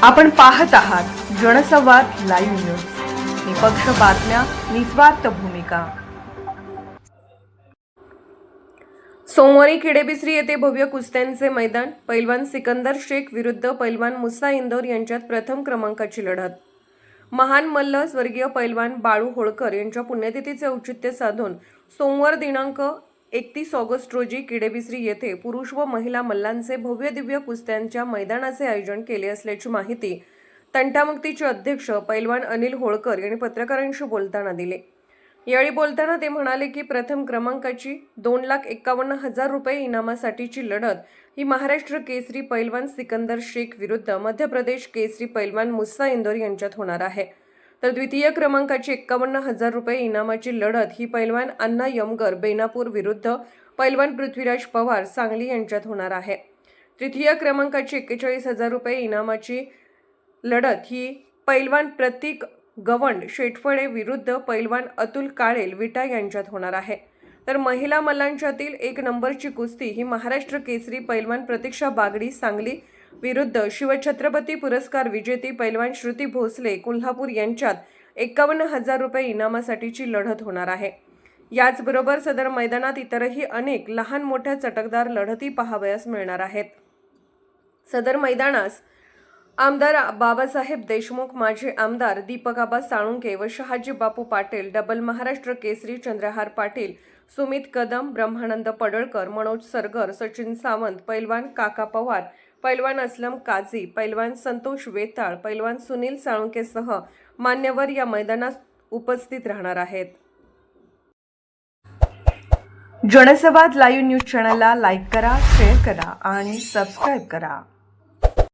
आपण पाहत आहात जनसंवाद लाईव्ह न्यूज, निपक्ष बातम्या, निस्वार्थ भूमिका। सोमवारी किडेबिसरी येथे भव्य कुस्त्यांचे मैदान, पैलवान सिकंदर शेख विरुद्ध पैलवान मुसा इंदौर यांच्यात प्रथम क्रमांकाची लढत। महान मल्ल स्वर्गीय पैलवान बाळू होळकर यांच्या पुण्यतिथीचे औचित्य साधून सोमवार दिनांक 31 ऑगस्ट रोजी किडेबिसरी येथे पुरुष व महिला मल्लांचे भव्य दिव्य कुस्त्यांच्या मैदानाचे आयोजन केले असल्याची माहिती तंटामुक्तीचे अध्यक्ष पैलवान अनिल होळकर यांनी पत्रकारांशी बोलताना दिली। यावेळी बोलताना ते म्हणाले की प्रथम क्रमांकाची 2,51,000 रुपये इनामासाठीची लढत ही महाराष्ट्र केसरी पैलवान सिकंदर शेख विरुद्ध मध्य प्रदेश केसरी पैलवान मुसा इंदौर यांच्यात होणार आहे। तर द्वितीय क्रमांकाची 51,000 रुपये इनामाची लढत ही पैलवान अण्णा यमगर बेनापूर विरुद्ध पैलवान पृथ्वीराज पवार सांगली यांच्यात होणार आहे। तृतीय क्रमांकाची 41,000 रुपये इनामाची लढत ही पैलवान प्रतीक गवंड शेटफळे विरुद्ध पैलवान अतुल काळेल विटा यांच्यात होणार आहे। तर महिला मल्लांच्यातील 1 नंबरची कुस्ती ही महाराष्ट्र केसरी पैलवान प्रतीक्षा बागडी सांगली विरुद्ध शिवछत्रपती पुरस्कार विजेती पैलवान श्रुती भोसले कोल्हापूर यांच्यात 51,000 रुपये इनामासाठीची लढत होणार आहे। याचबरोबर सदर मैदानात इतरही अनेक लहान मोठ्या चटकदार लढती पाहावयास मिळणार आहेत। सदर मैदानास आमदार बाबासाहेब देशमुख, माजी आमदार दीपकआबा साळुंके व शहाजी बापू पाटील, डबल महाराष्ट्र केसरी चंद्रहार पाटील, सुमित कदम, ब्रह्मानंद पडळकर, मनोज सरगर, सचिन सावंत, पैलवान काका पवार, पैलवान असलम काझी, पैलवान संतोष वेताळ, पैलवान सुनील साळुंकेसह मान्यवर या मैदानात उपस्थित राहणार आहेत। जनसंवाद लाईव्ह न्यूज चॅनलला लाईक करा, शेअर करा आणि सबस्क्राईब करा।